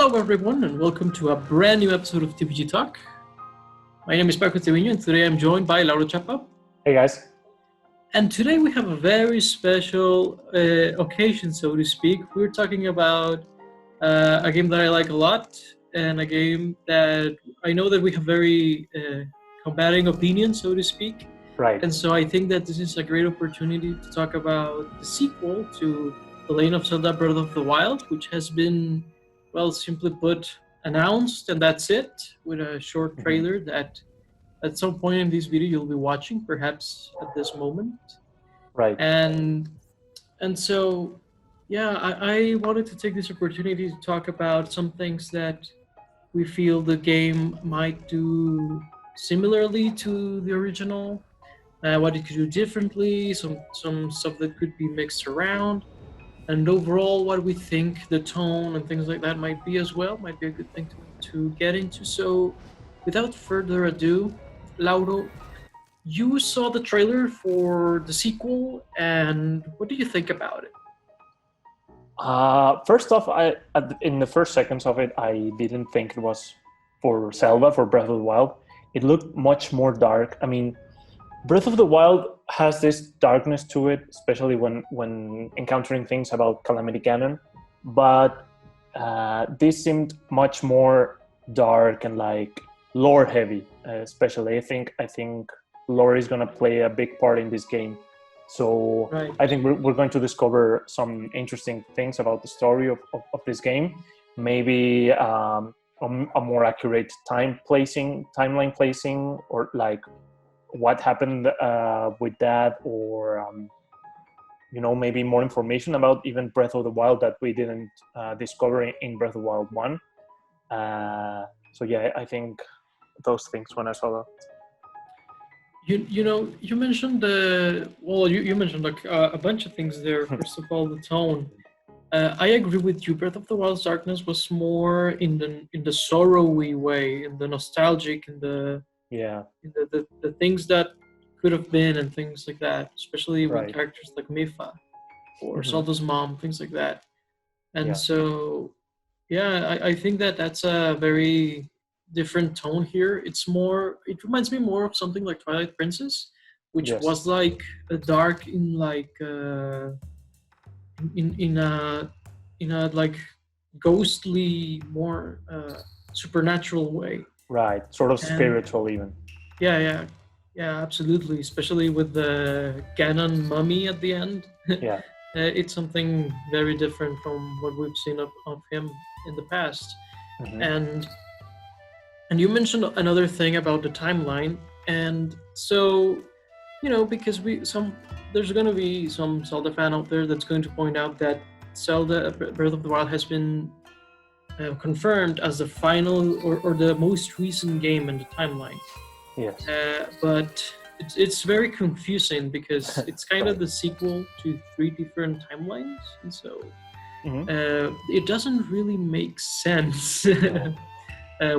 Hello everyone and welcome to a brand new episode of TVG Talk. My name is Paco Tevino and today I'm joined by Laura Chapa. Hey guys. And today we have a very special occasion, so to speak. We're talking about a game that I like a lot and a game that I know that we have very combating opinions, so to speak. Right. And so I think that this is a great opportunity to talk about the sequel to The Legend of Zelda Breath of the Wild, which has been, well, simply put, announced, and that's it, with a short trailer that at some point in this video you'll be watching, perhaps at this moment. Right. And so, yeah, I wanted to take this opportunity to talk about some things that we feel the game might do similarly to the original, what it could do differently, some stuff that could be mixed around, and overall what we think the tone and things like that might be as well. Might be a good thing to get into. So without further ado, Lauro, you saw the trailer for the sequel, and what do you think about it? First off, in the first seconds of it, I didn't think it was for Zelda, for Breath of the Wild. It looked much more dark. I mean, Breath of the Wild has this darkness to it, especially when encountering things about Calamity Ganon. But this seemed much more dark and like lore heavy, especially. I think lore is gonna play a big part in this game. So Right. I think we're going to discover some interesting things about the story of this game. Maybe a more accurate timeline placing, or like what happened with that, or maybe more information about even Breath of the Wild that we didn't discover in Breath of the Wild 1. So yeah, I think those things when I saw that. You mentioned you mentioned like a bunch of things there. First of all, the tone. I agree with you. Breath of the Wild's darkness was more in the sorrowy way, in the nostalgic, in the things that could have been and things like that. Especially with characters like Mipha or Zelda's mom, things like that. And so, yeah, I think that's a very different tone here. It reminds me more of something like Twilight Princess, which was like a dark in like in a like ghostly, more supernatural way. Right, sort of spiritual even. Yeah, absolutely. Especially with the Ganon mummy at the end. Yeah. It's something very different from what we've seen of him in the past. And you mentioned another thing about the timeline, and so because there's going to be some Zelda fan out there that's going to point out that Zelda Breath of the Wild has been confirmed as the final or the most recent game in the timeline. Yes. But it's very confusing because it's kind of the sequel to 3 different timelines, and so it doesn't really make sense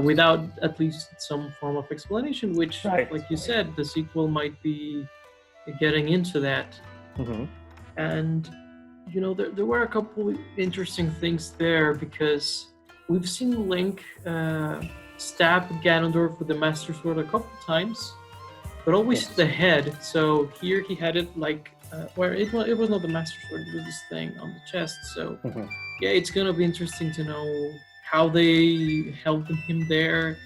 without at least some form of explanation, which, like you said, the sequel might be getting into that. And there were a couple interesting things there, because we've seen Link stab Ganondorf with the Master Sword a couple times, but always the head. So here he had it like where it was not the Master Sword, it was this thing on the chest. So yeah, it's gonna be interesting to know how they held him there.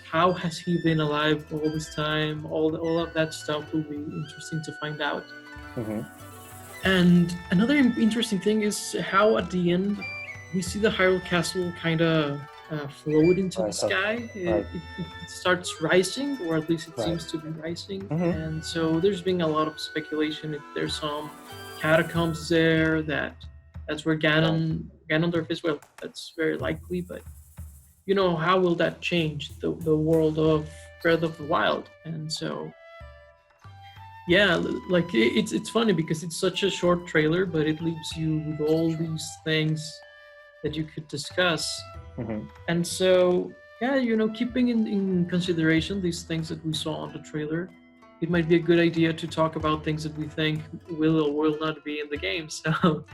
How has he been alive all this time? All of that stuff will be interesting to find out. And another interesting thing is how at the end we see the Hyrule Castle kind of float into the sky. It starts rising, or at least it seems to be rising. And so there's been a lot of speculation if there's some catacombs there, that's where Ganondorf is. Well, that's very likely, but how will that change the world of Breath of the Wild? And so, yeah, like it's funny because it's such a short trailer, but it leaves you with all these things that you could discuss. And so, yeah, keeping in consideration these things that we saw on the trailer, it might be a good idea to talk about things that we think will or will not be in the game. So,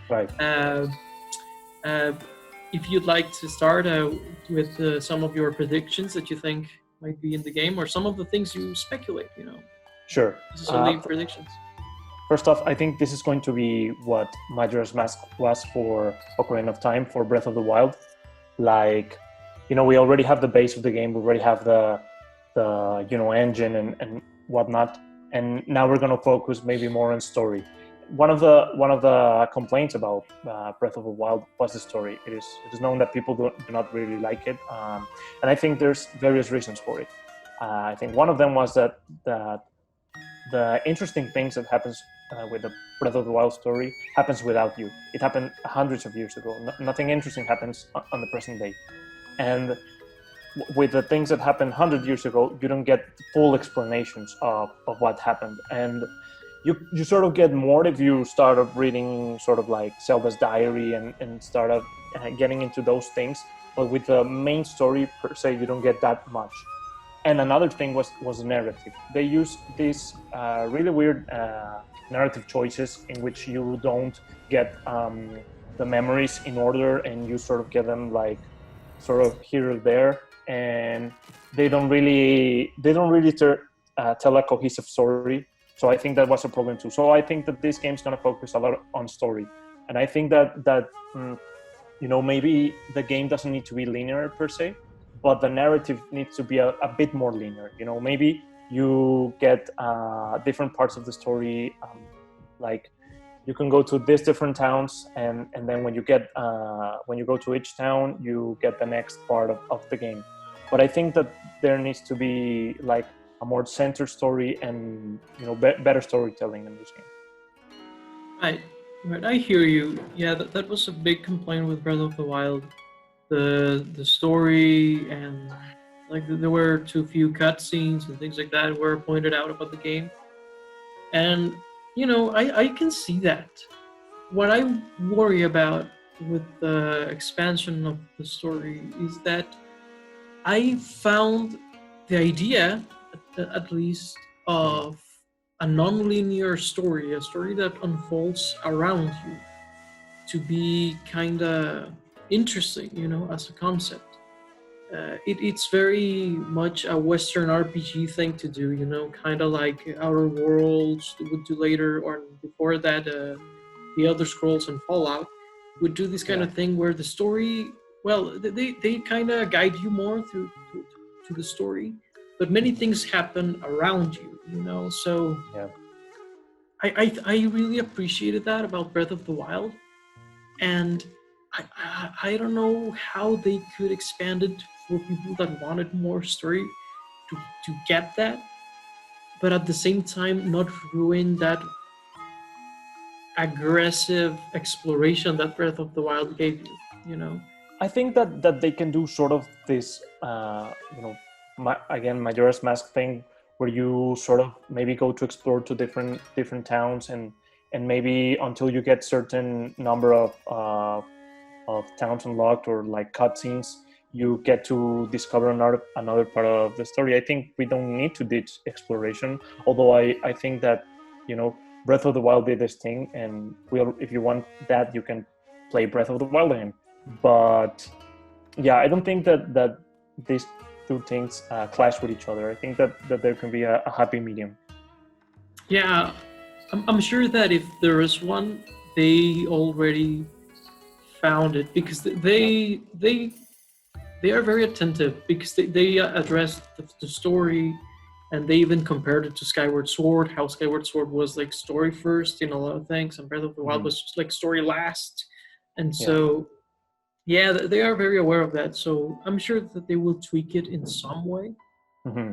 if you'd like to start with some of your predictions that you think might be in the game, or some of the things you speculate, Sure. This is only predictions. First off, I think this is going to be what Majora's Mask was for Ocarina of Time, for Breath of the Wild. Like, we already have the base of the game, we already have the engine and whatnot, and now we're going to focus maybe more on story. One of the complaints about Breath of the Wild was the story. It is known that people do not really like it, and I think there's various reasons for it. I think one of them was that the interesting things that happens with the Breath of the Wild story happens without you. It happened hundreds of years ago. Nothing interesting happens on the present day, and with the things that happened 100 years ago, you don't get full explanations of what happened, and you sort of get more if you start reading sort of like Zelda's diary and start getting into those things. But with the main story per se, you don't get that much. And another thing was the narrative. They use these really weird narrative choices in which you don't get the memories in order, and you sort of get them like sort of here or there, and they don't really tell a cohesive story. So I think that was a problem too. So I think that this game's going to focus a lot on story, and I think that maybe the game doesn't need to be linear per se, but the narrative needs to be a bit more linear. Maybe you get different parts of the story, like you can go to these different towns, and then when you go to each town, you get the next part of the game. But I think that there needs to be like a more centered story and better storytelling in this game. I hear you. Yeah, that was a big complaint with Breath of the Wild. The story, and like there were too few cutscenes and things like that were pointed out about the game. And I can see that. What I worry about with the expansion of the story is that I found the idea, at least, of a non-linear story, a story that unfolds around you, to be kind of interesting, as a concept. It's very much a Western RPG thing to do, kind of like Outer Worlds would do later, or before that, the Elder Scrolls and Fallout would do this kind of thing where the story, well, they kind of guide you more through to the story, but many things happen around you, so I really appreciated that about Breath of the Wild, and I don't know how they could expand it for people that wanted more story to get that, but at the same time not ruin that aggressive exploration that Breath of the Wild gave you. I think that they can do sort of this, again, Majora's Mask thing, where you sort of maybe go to explore to different towns, and maybe until you get certain number of towns unlocked, or like cutscenes, you get to discover another part of the story. I think we don't need to ditch exploration, although I think that Breath of the Wild did this thing, and if you want that, you can play Breath of the Wild again. But yeah, I don't think that these two things clash with each other. I think that there can be a happy medium. Yeah, I'm sure that if there is one, they already found it, because they are very attentive, because they addressed the story, and they even compared it to Skyward Sword, how Skyward Sword was like story first in a lot of things, and Breath of the Wild was just like story last. And so they are very aware of that, so I'm sure that they will tweak it in some way.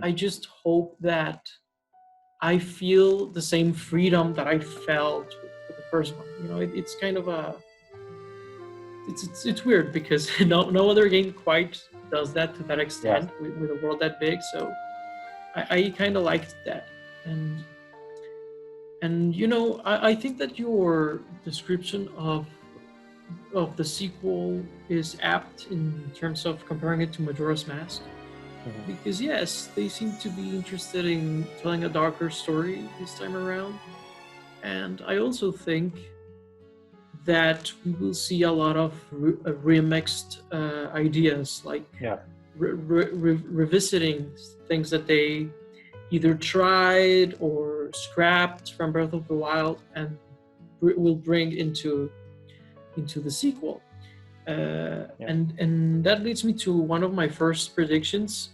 I just hope that I feel the same freedom that I felt with the first one. It's kind of it's weird, because no other game quite does that to that extent with a world that big. So I kind of liked that, and I think that your description of the sequel is apt in terms of comparing it to Majora's Mask, because yes, they seem to be interested in telling a darker story this time around, and I also think that we will see a lot of remixed ideas, like revisiting things that they either tried or scrapped from Breath of the Wild and will bring into the sequel. And that leads me to one of my first predictions,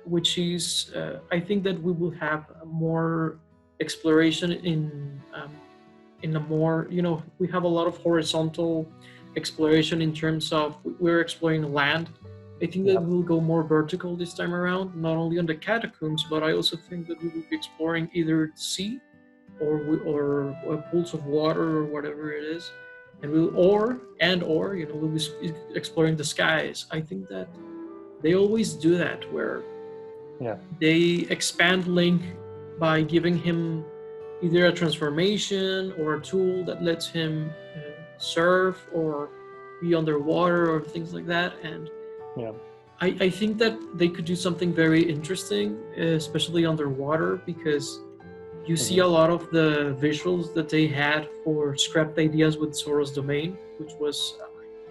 which is I think that we will have more exploration in a more, we have a lot of horizontal exploration in terms of we're exploring land. I think that we'll go more vertical this time around, not only on the catacombs, but I also think that we will be exploring either the sea or pools of water or whatever it is, and we'll be exploring the skies. I think that they always do that, where they expand Link by giving him either a transformation or a tool that lets him surf or be underwater or things like that. And I think that they could do something very interesting, especially underwater, because you see a lot of the visuals that they had for scrapped ideas with Sora's Domain, which was,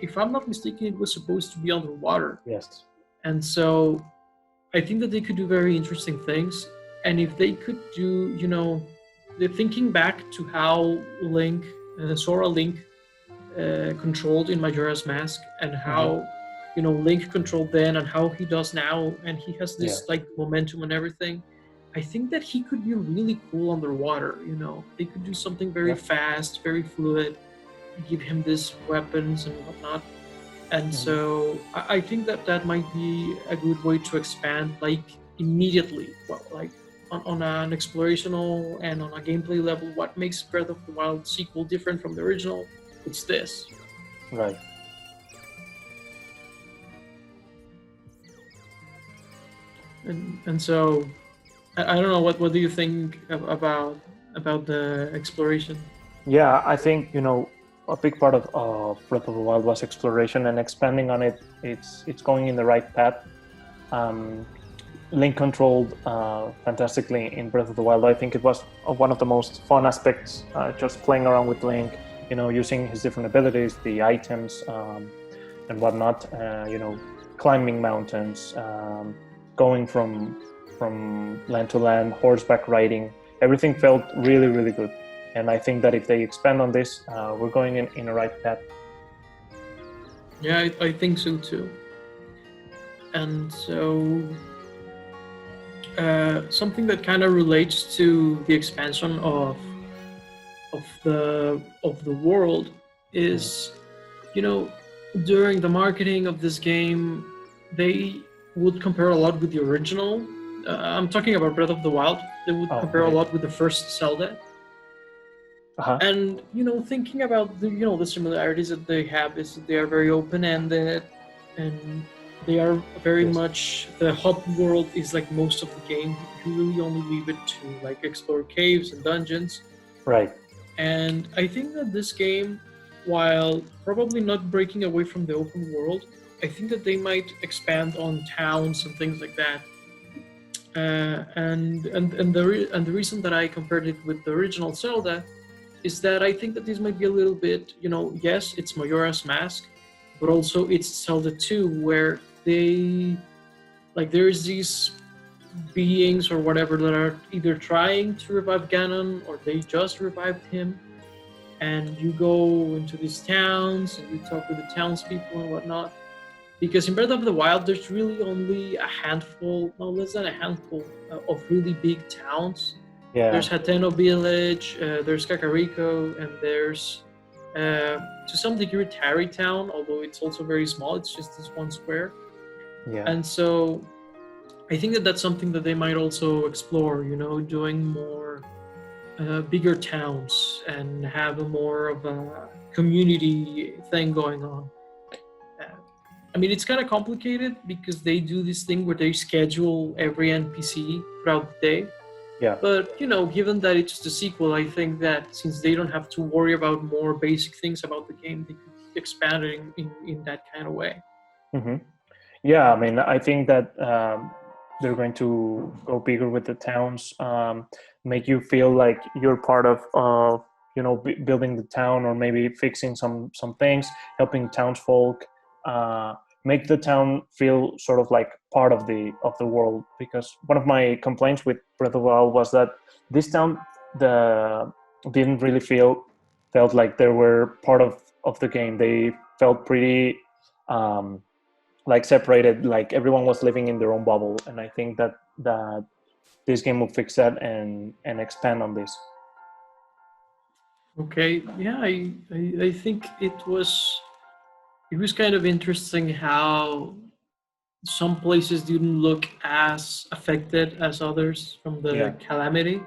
if I'm not mistaken, it was supposed to be underwater. Yes. And so I think that they could do very interesting things. And if they could do, they're thinking back to how Sora Link controlled in Majora's Mask, and how Link controlled then and how he does now, and he has this like momentum and everything. I think that he could be really cool underwater. They could do something very fast, very fluid, give him these weapons and whatnot. And so I think that might be a good way to expand, like, immediately. Well, like on an explorational and on a gameplay level, what makes Breath of the Wild sequel different from the original? It's this. Right. And so I don't know, what do you think about the exploration? Yeah, I think a big part of Breath of the Wild was exploration, and expanding on it. It's going in the right path. Link controlled fantastically in Breath of the Wild. I think it was one of the most fun aspects, just playing around with Link, using his different abilities, the items, and whatnot. Climbing mountains, going from land to land, horseback riding. Everything felt really, really good. And I think that if they expand on this, we're going in a right path. Yeah, I think so too. And so something that kind of relates to the expansion of the world is, during the marketing of this game, they would compare a lot with the original. I'm talking about Breath of the Wild. They would compare a lot with the first Zelda. And thinking about the similarities that they have is that they are very open-ended, and they are very much, the hub world is like most of the game. You really only leave it to like explore caves and dungeons. Right. And I think that this game, while probably not breaking away from the open world, I think that they might expand on towns and things like that. And the reason that I compared it with the original Zelda is that I think that this might be a little bit, yes, it's Majora's Mask, but also it's Zelda 2, where there's these beings or whatever that are either trying to revive Ganon or they just revived him, and you go into these towns and you talk with the townspeople and whatnot. Because in Breath of the Wild, there's really only a handful, no less than a handful of really big towns. Yeah. There's Hateno Village, there's Kakariko, and there's, to some degree, Tarry Town, although it's also very small. It's just this one square. Yeah. And so I think that that's something that they might also explore, doing more bigger towns and have a more of a community thing going on. I mean, it's kind of complicated because they do this thing where they schedule every NPC throughout the day. Yeah. But, given that it's the sequel, I think that since they don't have to worry about more basic things about the game, they could expand it in that kind of way. Mm-hmm. Yeah, I mean, I think that they're going to go bigger with the towns, make you feel like you're part of building the town, or maybe fixing some things, helping townsfolk, make the town feel sort of like part of the world. Because one of my complaints with Breath of the Wild was that this town didn't really felt like they were part of the game. They felt pretty like separated, like everyone was living in their own bubble. And I think that this game will fix that and expand on this. Okay, yeah, I think it was kind of interesting how some places didn't look as affected as others from the calamity.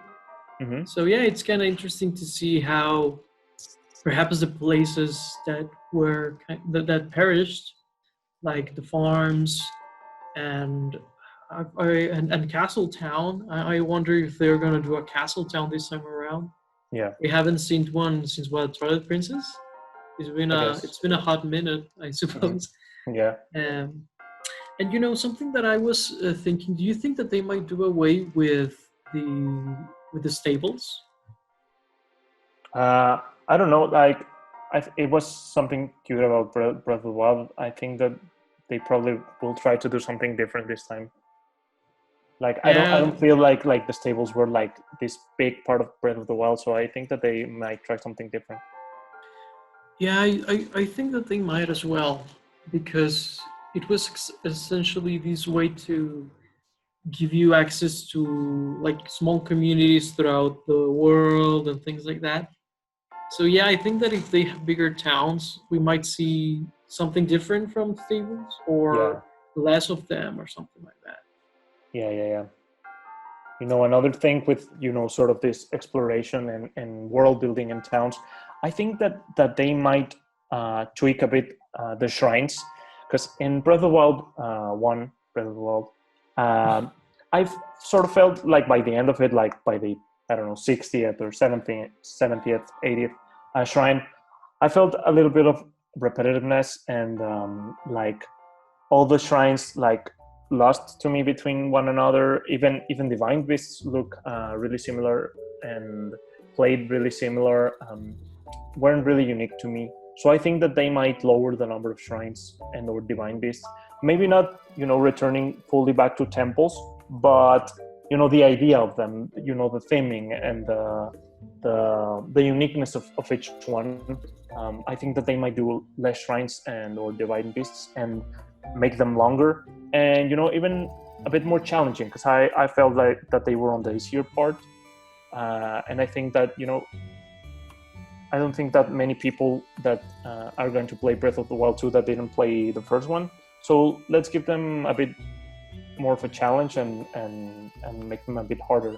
Mm-hmm. So yeah, it's kind of interesting to see how perhaps the places that were that perished, like the farms and and Castle Town. I wonder if they're gonna do a Castle Town this time around. Yeah, We haven't seen one since what, Twilight Princess? It's been a hot minute, I suppose. Mm-hmm. Yeah. And something that I was thinking, do you think that they might do away with the stables? I don't know. Like, it was something cute about Breath of the Wild. I think that they probably will try to do something different this time. Like, Yeah. I don't feel like the stables were like this big part of Breath of the Wild. So I think that they might try something different. Yeah, I think that they might as well, because it was essentially this way to give you access to like small communities throughout the world and things like that. So yeah, I think that if they have bigger towns, we might see something different from stables, or less of them, or something like that. Yeah. Another thing with sort of this exploration and world building in towns, I think that they might tweak a bit the shrines, because in Breath of the Wild Breath of the Wild, I've sort of felt like by the end of it, like by the, I don't know, 60th or 70th 80th shrine, I felt a little bit of repetitiveness, and like all the shrines like lost to me between one another. Even divine beasts look really similar and played really similar, weren't really unique to me. So I think that they might lower the number of shrines and or divine beasts. Maybe not returning fully back to temples, but the idea of them, the theming and the uniqueness of each one. I think that they might do less shrines and or divine beasts and make them longer, and even a bit more challenging, because I felt like that they were on the easier part, and I think that I don't think that many people that are going to play Breath of the Wild 2 that didn't play the first one. So let's give them a bit more of a challenge and make them a bit harder.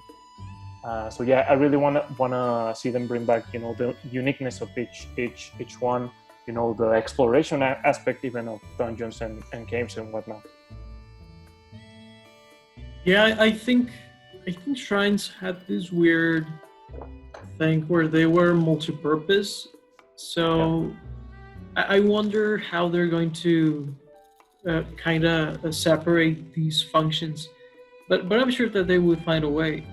So yeah, I really wanna see them bring back the uniqueness of each one. The exploration aspect even of dungeons and caves and whatnot. Yeah, I think shrines had this weird thing where they were multi-purpose. So I wonder how they're going to kind of separate these functions. But I'm sure that they will find a way.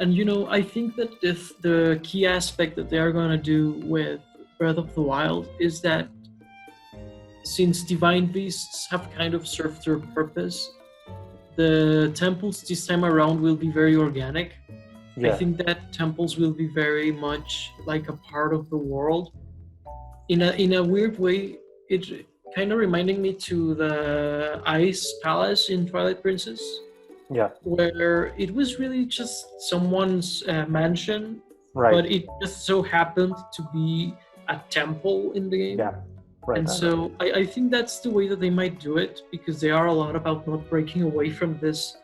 And I think that the key aspect that they are going to do with Breath of the Wild is that since divine beasts have kind of served their purpose, the temples this time around will be very organic. I think that temples will be very much like a part of the world. In a weird way, it kind of reminding me to the Ice Palace in Twilight Princess. Yeah. Where it was really just someone's mansion, right, but it just so happened to be a temple in the game. Yeah. Right. And so I think that's the way that they might do it, because they are a lot about not breaking away from this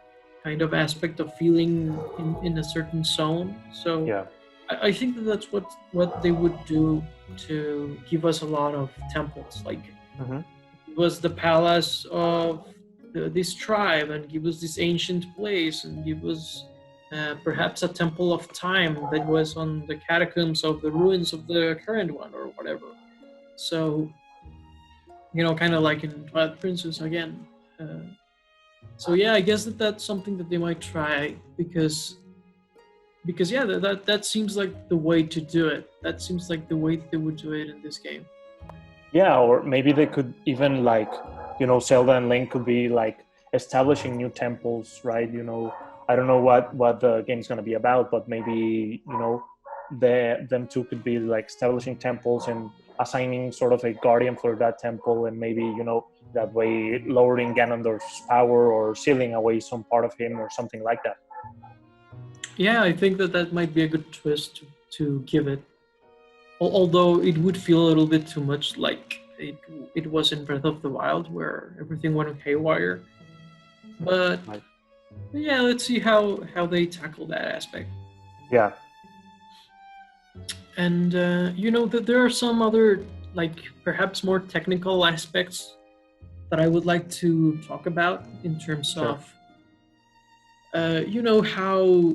kind of aspect of feeling in a certain zone. So yeah. I think that that's what they would do to give us a lot of temples. Like it was the palace of this tribe, and give us this ancient place, and give us perhaps a temple of time that was on the catacombs of the ruins of the current one, or whatever. So kind of like in Twilight Princess again. So yeah, I guess that's something that they might try, because because that seems like the way to do it. That seems like the way they would do it in this game. Yeah, or maybe they could even like, Zelda and Link could be like establishing new temples, right? I don't know what the game's going to be about, but maybe them two could be like establishing temples and assigning sort of a guardian for that temple, and maybe that way lowering Ganondorf's power or sealing away some part of him or something like that. Yeah, I think that might be a good twist to give it. Although it would feel a little bit too much like it was in Breath of the Wild, where everything went haywire. But right. Yeah, let's see how they tackle that aspect. Yeah. And that there are some other, like, perhaps more technical aspects that I would like to talk about in terms Sure. of how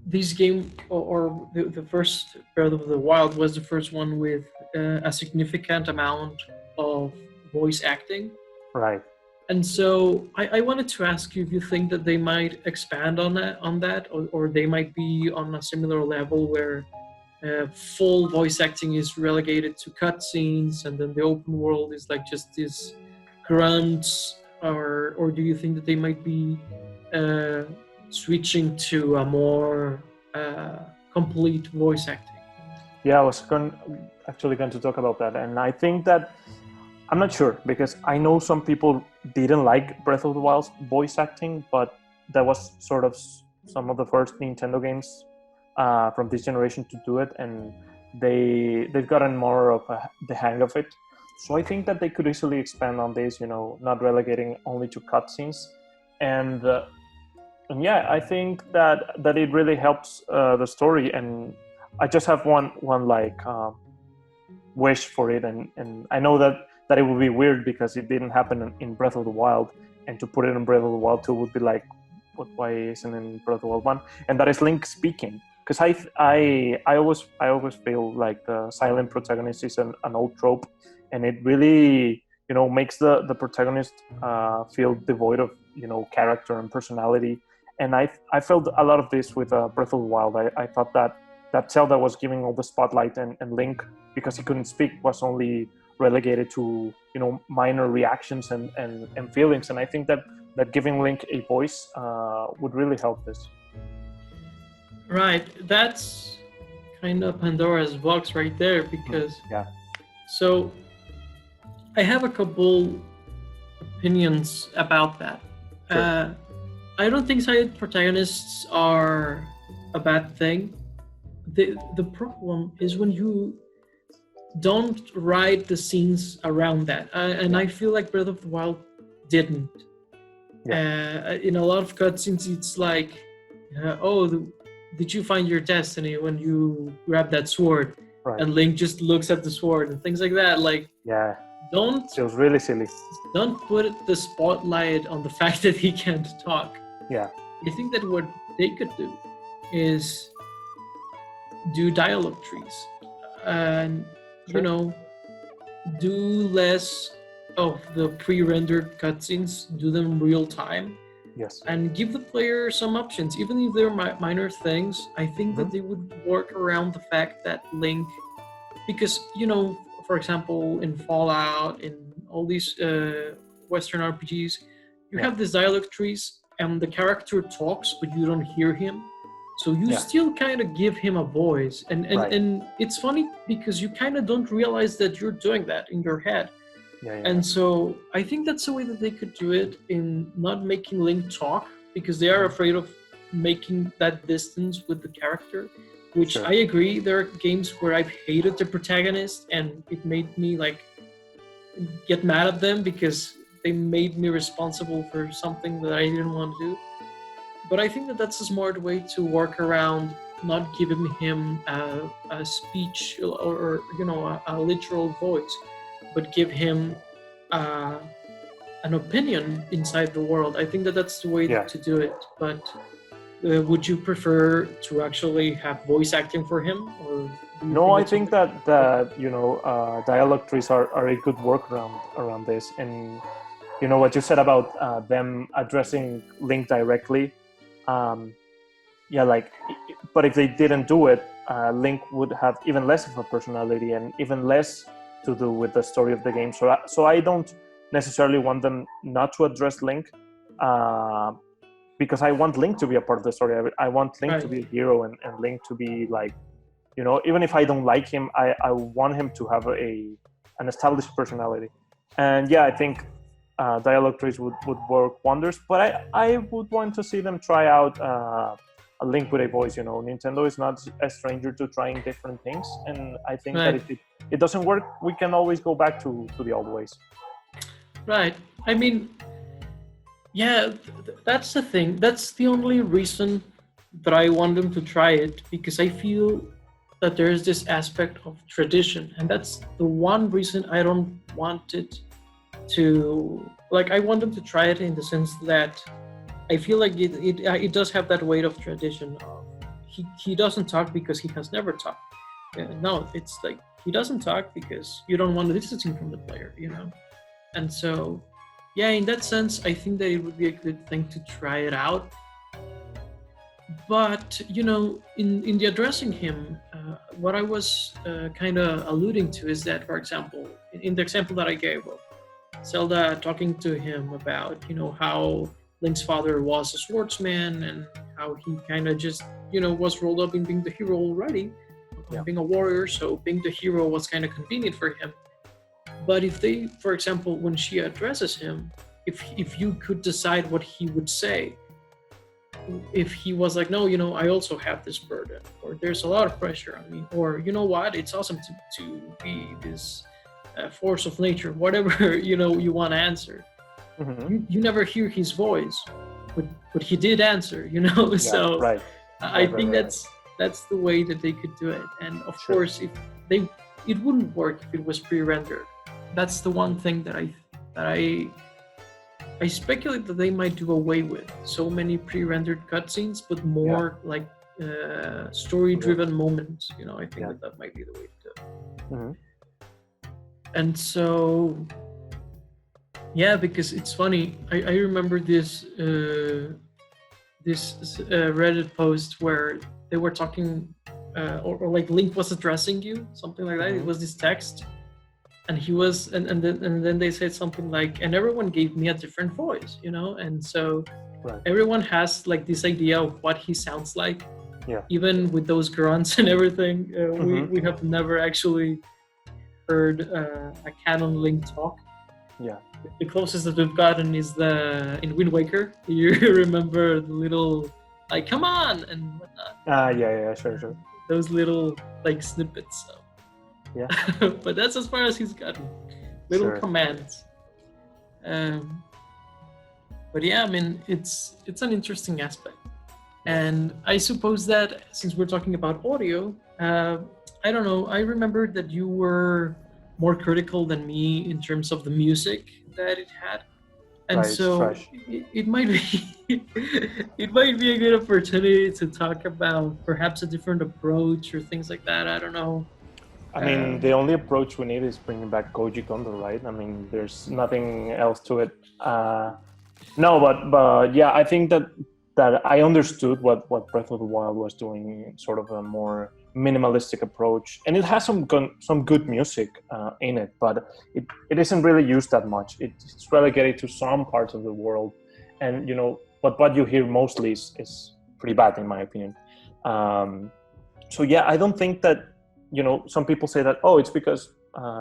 this game or the first Breath of the Wild was the first one with a significant amount of voice acting. Right. And so I wanted to ask you if you think that they might expand on that, or they might be on a similar level where full voice acting is relegated to cutscenes, and then the open world is like just these grunts, or do you think that they might be switching to a more complete voice acting? Yeah, I was actually going to talk about that, and I think that I'm not sure, because I know some people didn't like Breath of the Wild's voice acting, but that was sort of some of the first Nintendo games from this generation to do it, and they've gotten more of the hang of it. So I think that they could easily expand on this, not relegating only to cutscenes, and yeah, I think that it really helps the story. And I just have one like wish for it, and I know that it would be weird because it didn't happen in Breath of the Wild, and to put it in Breath of the Wild 2 would be like, why isn't it in Breath of the Wild 1? And that is Link speaking, because I always feel like the silent protagonist is an old trope, and it really makes the protagonist feel devoid of character and personality. And I felt a lot of this with Breath of the Wild. I thought that Zelda was giving all the spotlight, and Link, because he couldn't speak, was only relegated to minor reactions and feelings. And I think that giving Link a voice would really help this. Right, that's kind of Pandora's box right there, because yeah. So I have a couple opinions about that. Sure. I don't think silent protagonists are a bad thing. The problem is when you don't write the scenes around that, and I feel like Breath of the Wild didn't. In a lot of cutscenes, it's like, did you find your destiny when you grab that sword? Right. And Link just looks at the sword and things like that. Like, don't. It was really silly. Don't put the spotlight on the fact that he can't talk. Yeah. I think that what they could do is do dialogue trees, and do less of the pre-rendered cutscenes. Do them real time. Yes. And give the player some options, even if they're minor things. I think that they would work around the fact that Link, because for example, in Fallout, in all these Western RPGs, you have these dialogue trees, and the character talks, but you don't hear him. So you still kind of give him a voice, and it's funny because you kind of don't realize that you're doing that in your head. And so I think that's the way that they could do it, in not making Link talk, because they are afraid of making that distance with the character, which I agree. There are games where I've hated the protagonist, and it made me like get mad at them because they made me responsible for something that I didn't want to do. But I think that that's a smart way to work around not giving him a speech or a literal voice, but give him an opinion inside the world. I think that that's the way to do it. But would you prefer to actually have voice acting for him, or? No, I think that dialogue trees are a good workaround around this. And what you said about them addressing Link directly, like but if they didn't do it, Link would have even less of a personality and even less to do with the story of the game. So I don't necessarily want them not to address Link, because I want Link to be a part of the story. I want Link to be a hero and Link to be like, you know, even if I don't like him, I want him to have an established personality. And yeah, I think dialogue trees would work wonders, but I would want to see them try out a Link with a voice. You know, Nintendo is not a stranger to trying different things, and I think that if it doesn't work, we can always go back to the old ways. Right. I mean, yeah, that's the thing. That's the only reason that I want them to try it, because I feel that there is this aspect of tradition, and that's the one reason I don't want it to, like, I want them to try it in the sense that I feel like it does have that weight of tradition. He doesn't talk because he has never talked. No, it's like he doesn't talk because you don't want to listen from the player, you know? And so, yeah, in that sense, I think that it would be a good thing to try it out. But, you know, in the addressing him, what I was kind of alluding to is that, for example, in the example that I gave of Zelda talking to him about, you know, how Link's father was a swordsman and how he kind of just, you know, was rolled up in being the hero already, being a warrior, so being the hero was kind of convenient for him. But if they, for example, when she addresses him, if you could decide what he would say, if he was like, no, you know, I also have this burden, or there's a lot of pressure on me, or you know what, it's awesome to be this force of nature, whatever, you know, you want to answer. You never hear his voice, but he did answer, you know. Yeah, so I think that's the way that they could do it. And of course, if it wouldn't work if it was pre-rendered. That's the one thing that I speculate that they might do away with so many pre-rendered cutscenes, but more like story-driven moments. You know, I think that might be the way to do it. And so, yeah, because it's funny. I remember this Reddit post where they were talking, or like Link was addressing you, something like that. It was this text. And he was, and then they said something like, and everyone gave me a different voice, you know, and so everyone has like this idea of what he sounds like, even with those grunts and everything. We have never actually heard a canon Link talk. Yeah, the closest that we've gotten is in Wind Waker. You remember the little like "come on" and whatnot. Sure. Those little like snippets. So. Yeah, but that's as far as he's gotten. Little commands. But yeah, I mean, it's an interesting aspect, and I suppose that since we're talking about audio, I don't know. I remember that you were more critical than me in terms of the music that it had, and so it might be it might be a good opportunity to talk about perhaps a different approach or things like that. I don't know. I mean, the only approach we need is bringing back Koji Kondo, right? I mean, there's nothing else to it. No, but yeah, I think that I understood what Breath of the Wild was doing, sort of a more minimalistic approach, and it has some good music in it, but it isn't really used that much. It's relegated to some parts of the world, and you know, but what you hear mostly is pretty bad, in my opinion. So yeah, I don't think that. You know, some people say that, it's because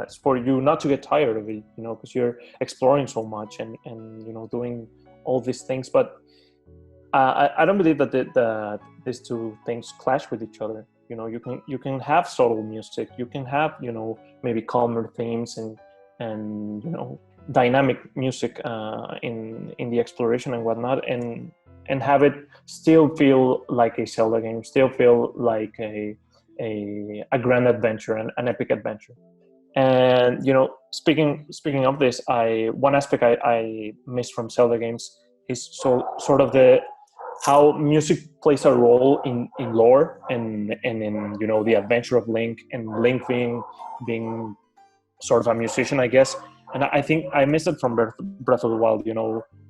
it's for you not to get tired of it, you know, because you're exploring so much and you know, doing all these things. But I don't believe that these two things clash with each other. You know, you can have subtle music, you can have, you know, maybe calmer themes and you know, dynamic music in the exploration and whatnot, and have it still feel like a Zelda game, still feel like a grand adventure, an epic adventure. And you know, speaking of this, one aspect I miss from Zelda games is sort of how music plays a role in lore and in, you know, the adventure of Link, and Link being sort of a musician, I guess. And I think I missed it from Breath of the Wild.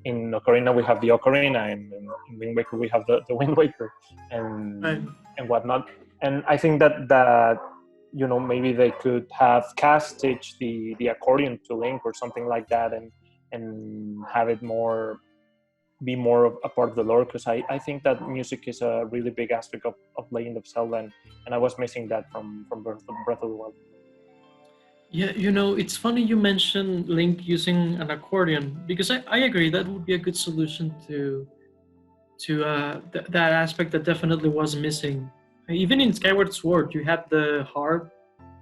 In Ocarina we have the Ocarina, and in Wind Waker we have the Wind Waker, and Right. and whatnot. And I think that maybe they could have cast stitch the accordion to Link or something like that, and have it be more of a part of the lore, because I think that music is a really big aspect of Legend of Zelda, and I was missing that from Breath of the Wild. Yeah, it's funny you mentioned Link using an accordion, because I agree that would be a good solution to that aspect that definitely was missing. Even in Skyward Sword, you had the harp,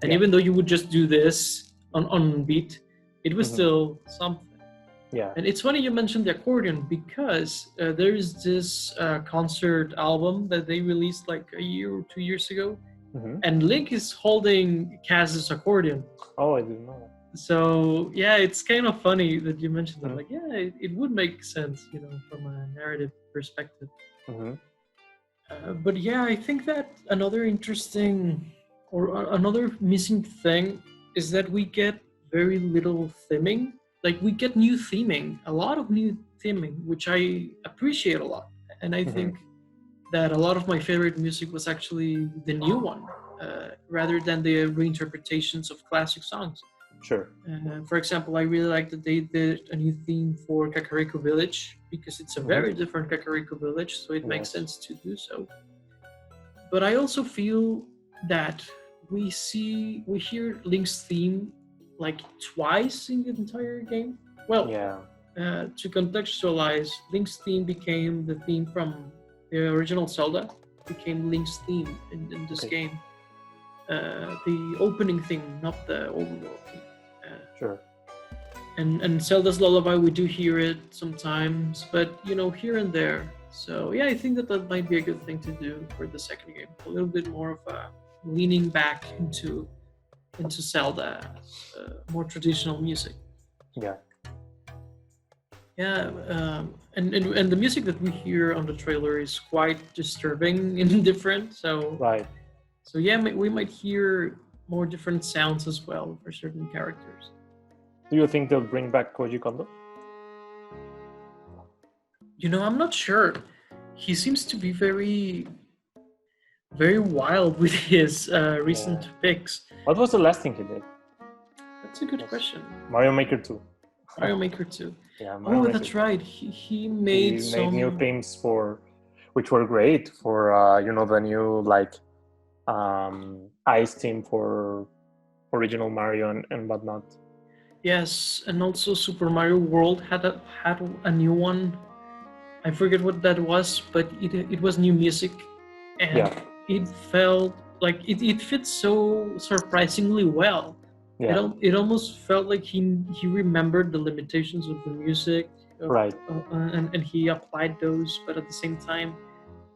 and even though you would just do this on beat, it was still something. Yeah. And it's funny you mentioned the accordion, because there is this concert album that they released like a year or 2 years ago, and Link is holding Kaz's accordion. Oh, I didn't know that. So yeah, it's kind of funny that you mentioned that. Like, yeah, it would make sense, from a narrative perspective. But yeah, I think that another interesting or another missing thing is that we get very little theming. Like, we get new theming, a lot of new theming, which I appreciate a lot. And I think that a lot of my favorite music was actually the new one, rather than the reinterpretations of classic songs. Sure. For example, I really like that they did a new theme for Kakariko Village, because it's a very different Kakariko Village, so it makes sense to do so. But I also feel that we hear Link's theme like twice in the entire game. Well, to contextualize, Link's theme became the theme from the original Zelda, became Link's theme in this game. The opening theme, not the overworld theme. Sure. And Zelda's Lullaby, we do hear it sometimes, but here and there. So yeah, I think that might be a good thing to do for the second game. A little bit more of a leaning back into Zelda, more traditional music. Yeah. Yeah, and the music that we hear on the trailer is quite disturbing and different. So right. So yeah, we might hear more different sounds as well for certain characters. Do you think they'll bring back Koji Kondo? I'm not sure. He seems to be very, very wild with his recent picks. What was the last thing he did? That's a good question. Mario Maker 2. Mario Maker 2. Yeah, that's right. He made new themes which were great for the new ice theme for original Mario and whatnot. Yes, and also Super Mario World had a new one. I forget what that was, but it was new music, and it felt like it fits so surprisingly well. Yeah. It almost felt like he remembered the limitations of the music, right? And he applied those, but at the same time,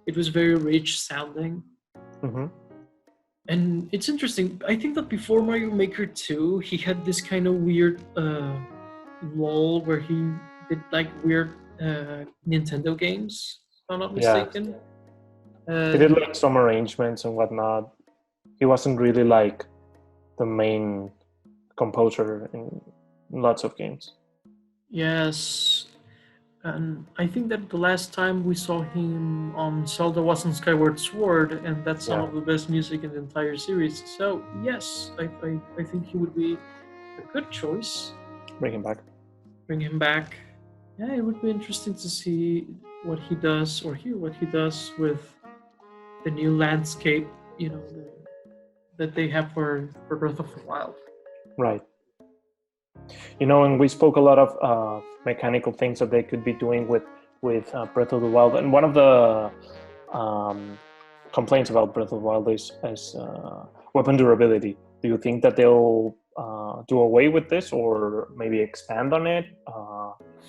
it was very rich sounding. And it's interesting. I think that before Mario Maker 2, he had this kind of weird lull where he did like weird Nintendo games, if I'm not mistaken. He did like some arrangements and whatnot. He wasn't really like the main composer in lots of games. Yes. And I think that the last time we saw him on Zelda was on Skyward Sword, and that's some of the best music in the entire series. So yes, I think he would be a good choice. Bring him back. Yeah, it would be interesting to see what he does, or hear what he does with the new landscape, that they have for Breath of the Wild. Right. And we spoke a lot of mechanical things that they could be doing with Breath of the Wild, and one of the complaints about Breath of the Wild is weapon durability. Do you think that they'll do away with this, or maybe expand on it,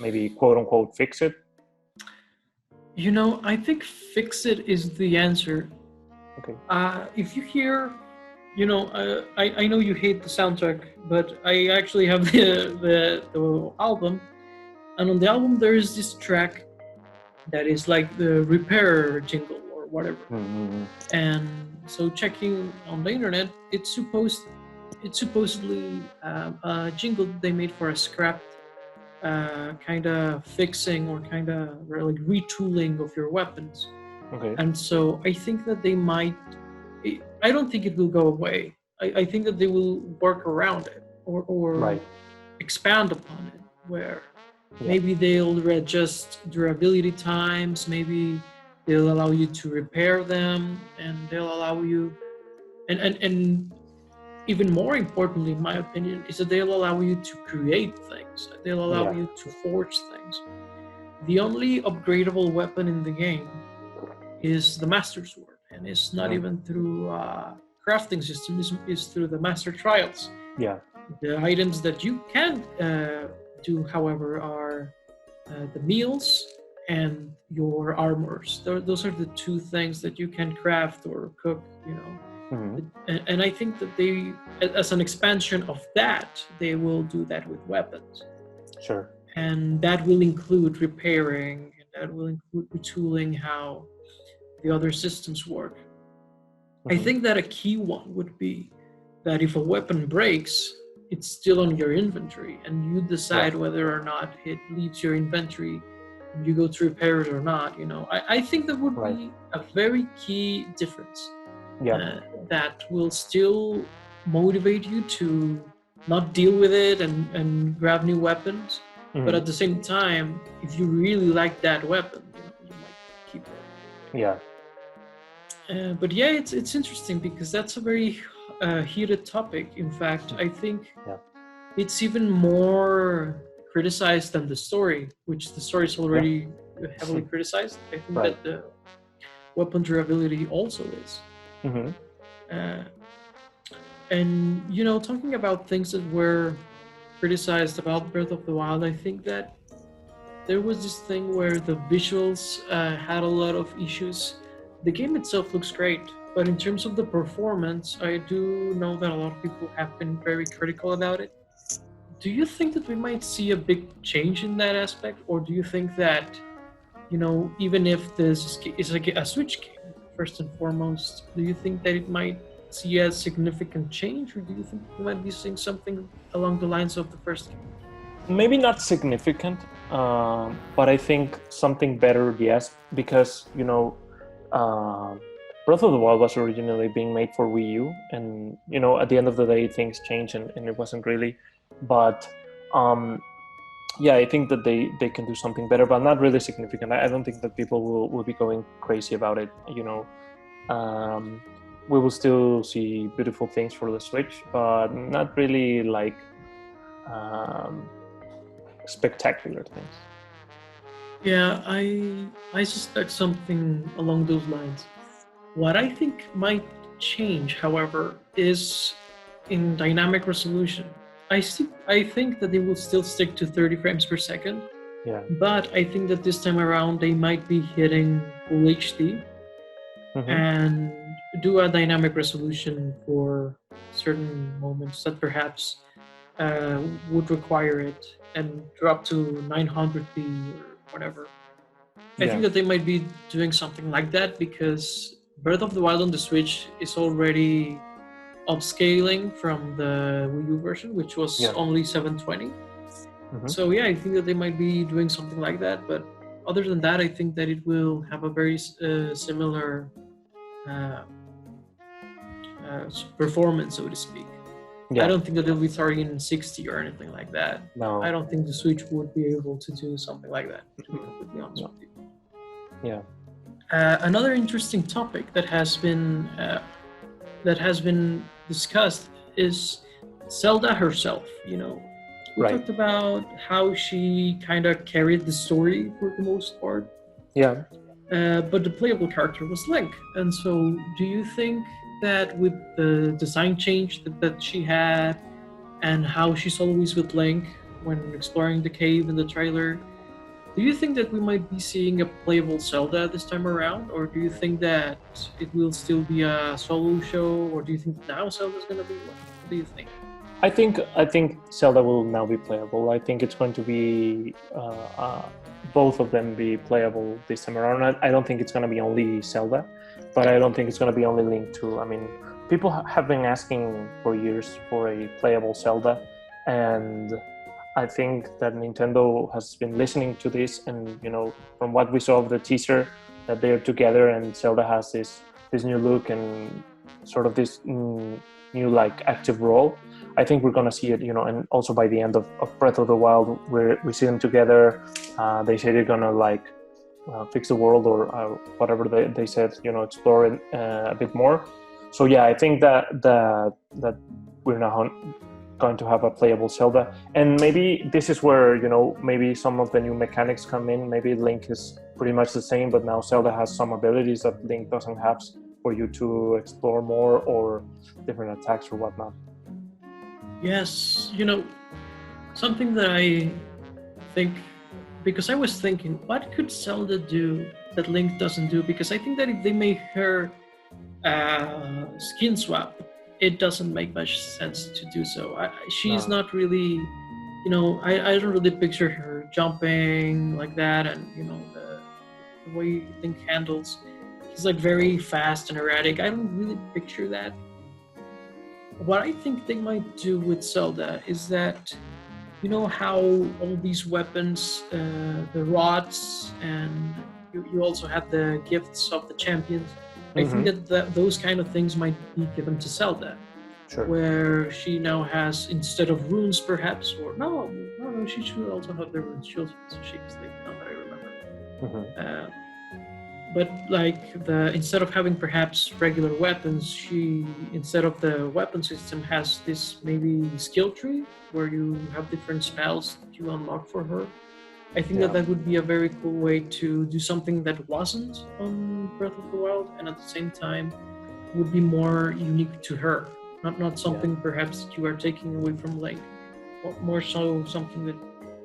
maybe quote unquote fix it? I think fix it is the answer. Okay. If you hear, I know you hate the soundtrack, but I actually have the album, and on the album there is this track that is like the repair jingle or whatever. And so checking on the internet, it's supposed it's supposedly a jingle that they made for a scrap kind of fixing or kind of like retooling of your weapons. Okay. And so I think that they might. I don't think it will go away. I think that they will work around it or Right. expand upon it, where Yeah. maybe they'll adjust durability times, maybe they'll allow you to repair them, and they'll allow you, and even more importantly, in my opinion, is that they'll allow you to create things. They'll allow Yeah. you to forge things. The only upgradable weapon in the game is the Master Sword, and it's not even through crafting system. It's through the Master Trials. Yeah. The items that you can do, however, are the meals and your armors. Those are the two things that you can craft or cook, you know. And I think that they, as an expansion of that, they will do that with weapons. Sure. And that will include repairing, and that will include retooling how the other systems work. I think that a key one would be that if a weapon breaks, it's still on your inventory, and you decide whether or not it leaves your inventory and you go to repair it or not. You know, I think that would be a very key difference. That will still motivate you to not deal with it and grab new weapons. But at the same time, if you really like that weapon, you might keep it. Yeah. But yeah, it's interesting because that's a very heated topic. In fact, I think it's even more criticized than the story, which the story is already heavily criticized. I think that the weapon durability also is. And you know, talking about things that were criticized about Breath of the Wild, I think that there was this thing where the visuals had a lot of issues. The game itself looks great, but in terms of the performance, I do know that a lot of people have been very critical about it. Do you think that we might see a big change in that aspect, or do you think that, you know, even if this is a Switch game, first and foremost, do you think that it might see a significant change, or do you think we might be seeing something along the lines of the first game? Maybe not significant, but I think something better, yes, because, you know, Breath of the Wild was originally being made for Wii U, and, you know, at the end of the day, things change, and it wasn't really. But yeah, I think that they can do something better, but not really significant. I don't think that people will be going crazy about it, you know. We will still see beautiful things for the Switch, but not really like spectacular things. Yeah, I suspect something along those lines. What I think might change, however, is in dynamic resolution. I think that they will still stick to 30 frames per second. Yeah. But I think that this time around they might be hitting full HD and do a dynamic resolution for certain moments that perhaps would require it, and drop to 900p or whatever. I think that they might be doing something like that because Breath of the Wild on the Switch is already upscaling from the Wii U version, which was only 720. So yeah, I think that they might be doing something like that. But other than that, I think that it will have a very similar performance, so to speak. I don't think that they'll be targeting 60 or anything like that. No. I don't think the Switch would be able to do something like that, to be completely honest with you. Yeah. Another interesting topic that has been discussed is Zelda herself. You know, we talked about how she kind of carried the story for the most part. Yeah. But the playable character was Link, and so do you think that with the design change that she had, and how she's always with Link when exploring the cave in the trailer, do you think that we might be seeing a playable Zelda this time around, or do you think that it will still be a solo show, or do you think now Zelda's gonna be one? What do you think? I think Zelda will now be playable. I think it's going to be both of them be playable this time around. I don't think it's going to be only Zelda, but I don't think it's going to be only Link too. I mean, people have been asking for years for a playable Zelda, and I think that Nintendo has been listening to this, and from what we saw of the teaser, that they're together and Zelda has this new look and sort of this new like active role. I think we're gonna see it, and also by the end of Breath of the Wild, we see them together. They say they're gonna like fix the world or whatever they said, explore it a bit more. So yeah, I think that we're now going to have a playable Zelda, and maybe this is where maybe some of the new mechanics come in. Maybe Link is pretty much the same, but now Zelda has some abilities that Link doesn't have for you to explore more, or different attacks or whatnot. Yes, something that I think, because I was thinking, what could Zelda do that Link doesn't do? Because I think that if they make her skin swap, it doesn't make much sense to do so. She's not really, I don't really picture her jumping like that, and the way Link handles, he's like very fast and erratic. I don't really picture that. What I think they might do with Zelda is that, how all these weapons, the rods, and you also have the gifts of the champions. I think that those kind of things might be given to Zelda. Sure. Where she now has, instead of runes perhaps, or no, she should also have the runes. She also has Sheik's Link, now that I remember. But like instead of having perhaps regular weapons, she, instead of the weapon system, has this maybe skill tree where you have different spells that you unlock for her. I think that would be a very cool way to do something that wasn't on Breath of the Wild, and at the same time would be more unique to her. Not something perhaps that you are taking away from Link, but more so something that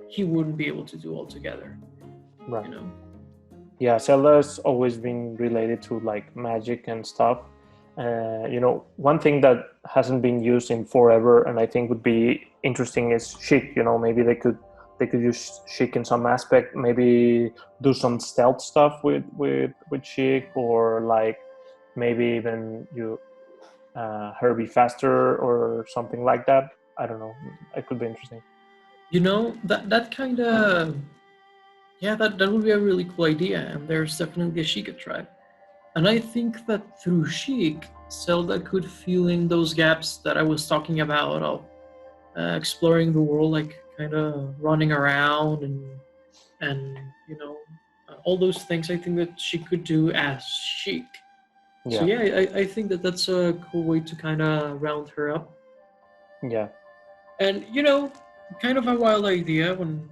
he wouldn't be able to do altogether. Right. Yeah, Zelda's always been related to like magic and stuff. One thing that hasn't been used in forever, and I think would be interesting, is Sheik. Maybe they could use Sheik in some aspect. Maybe do some stealth stuff with Sheik, or like maybe even her be faster or something like that. I don't know. It could be interesting. That kind of. Yeah, that would be a really cool idea, and there's definitely a Sheik tribe. And I think that through Sheik, Zelda could fill in those gaps that I was talking about of exploring the world, like kind of running around and all those things. I think that she could do as Sheik. So yeah, I think that that's a cool way to kind of round her up. Yeah. And kind of a wild idea when.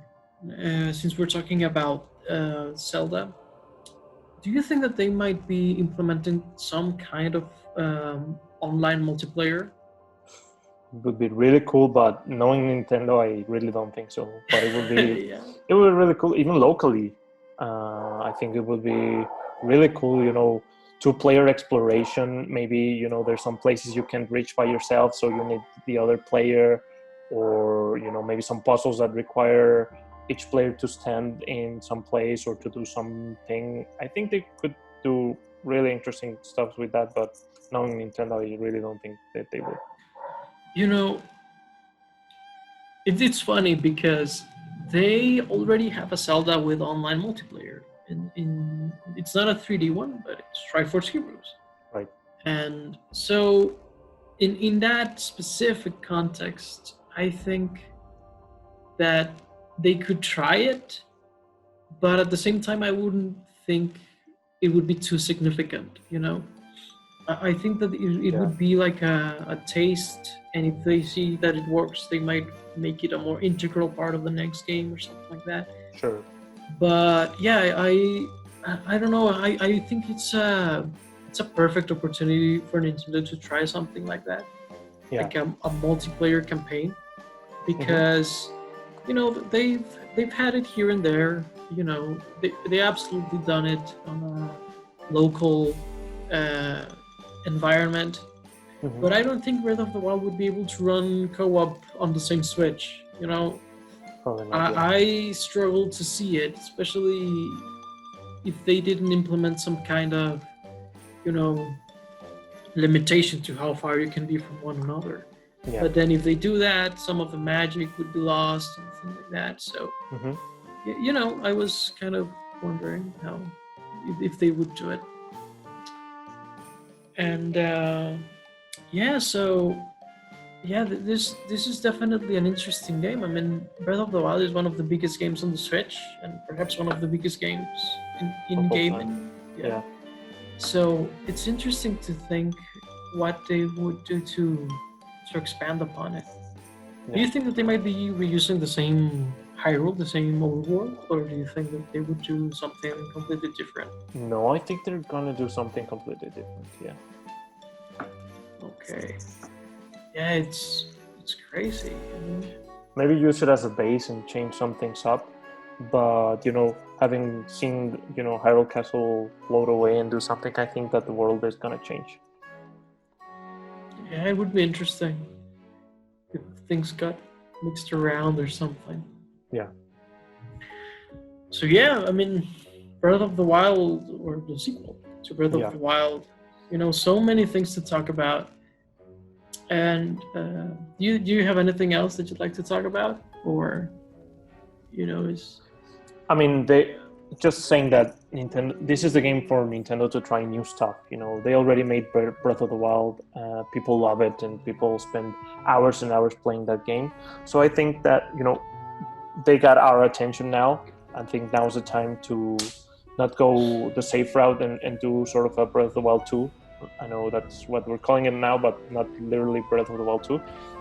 Since we're talking about Zelda, do you think that they might be implementing some kind of online multiplayer? It would be really cool, but knowing Nintendo, I really don't think so. But it would be it would be really cool, even locally. I think it would be really cool, two-player exploration. Maybe there's some places you can't reach by yourself, so you need the other player, or maybe some puzzles that require each player to stand in some place or to do something. I think they could do really interesting stuff with that, but knowing Nintendo, I really don't think that they would. It's funny because they already have a Zelda with online multiplayer. It's not a 3D one, but it's Triforce Heroes. Right. And so in that specific context, I think that they could try it, but at the same time, I wouldn't think it would be too significant, I think that it would be like a taste, and if they see that it works, they might make it a more integral part of the next game or something like that. Sure. But yeah, I don't know. I think it's a perfect opportunity for Nintendo to try something like that, like a multiplayer campaign, because they've had it here and there. They absolutely done it on a local environment, but I don't think Breath of the Wild would be able to run co-op on the same Switch. I struggle to see it, especially if they didn't implement some kind of limitation to how far you can be from one another. Yeah. But then if they do that, some of the magic would be lost and things like that. So, you know, I was kind of wondering how, if they would do it. And this is definitely an interesting game. I mean, Breath of the Wild is one of the biggest games on the Switch, and perhaps one of the biggest games in gaming. Yeah. So it's interesting to think what they would do to expand upon it. Yeah. Do you think that they might be reusing the same Hyrule, the same overworld, or do you think that they would do something completely different? No, I think they're gonna do something completely different. Yeah. Okay. Yeah, it's crazy. I mean, maybe use it as a base and change some things up. But having seen Hyrule Castle float away and do something, I think that the world is gonna change. Yeah, it would be interesting if things got mixed around or something. Yeah. So yeah, I mean, Breath of the Wild, or the sequel to Breath of the Wild, so many things to talk about. And do you have anything else that you'd like to talk about, or is? I mean, just saying that Nintendo. This is the game for Nintendo to try new stuff. They already made Breath of the Wild. People love it, and people spend hours and hours playing that game. So I think that they got our attention now. I think now's the time to not go the safe route and do sort of a Breath of the Wild 2. I know that's what we're calling it now, but not literally Breath of the Wild 2.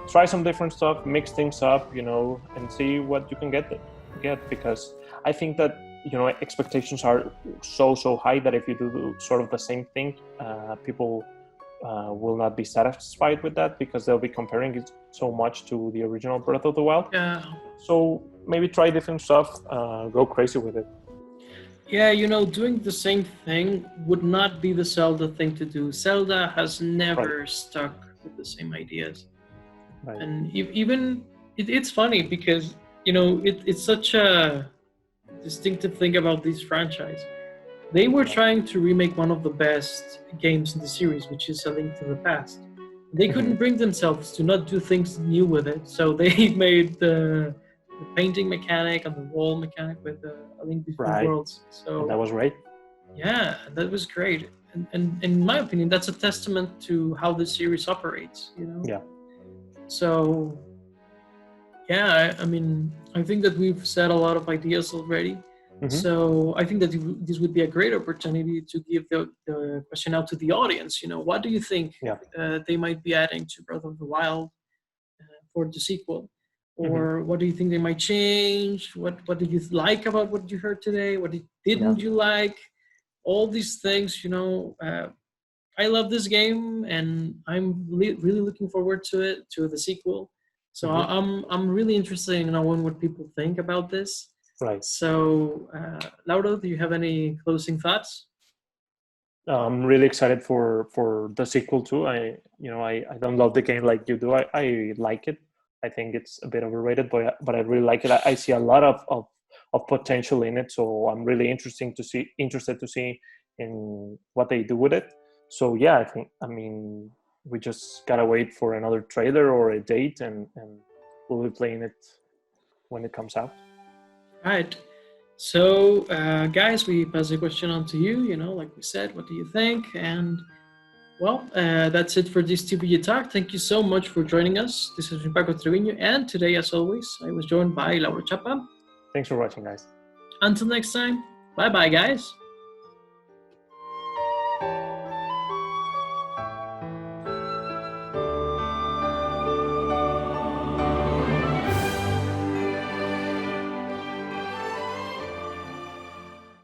Try some different stuff, mix things up, and see what you can get, because I think that, expectations are so high that if you do sort of the same thing, people will not be satisfied with that, because they'll be comparing it so much to the original Breath of the Wild. Yeah. So maybe try different stuff, go crazy with it. Yeah, doing the same thing would not be the Zelda thing to do. Zelda has never stuck with the same ideas. Right. And even, it's funny because, it's such a distinctive thing about this franchise. They were trying to remake one of the best games in the series, which is A Link to the Past. They couldn't bring themselves to not do things new with it, so they made the painting mechanic and the wall mechanic with A Link Between Worlds. So and that was great. Yeah, that was great. And in my opinion, that's a testament to how the series operates, Yeah. So, yeah, I mean, I think that we've said a lot of ideas already. So I think that this would be a great opportunity to give the question out to the audience. What do you think they might be adding to Breath of the Wild for the sequel? Or what do you think they might change? What did you like about what you heard today? What didn't you like? All these things, I love this game, and I'm really looking forward to the sequel. So I'm really interested in knowing what people think about this. Right. So, Lauro, do you have any closing thoughts? I'm really excited for the sequel too. I don't love the game like you do. I like it. I think it's a bit overrated, but I really like it. I see a lot of potential in it, so I'm really interested to see in what they do with it. So yeah, I mean we just gotta wait for another trailer or a date, and we'll be playing it when it comes out. Right. So guys, we pass the question on to you. Like we said, what do you think? And well, that's it for this TVG Talk. Thank you so much for joining us. This is Paco Trevino, and today, as always, I was joined by Laura Chapa. Thanks for watching, guys. Until next time, bye-bye, guys.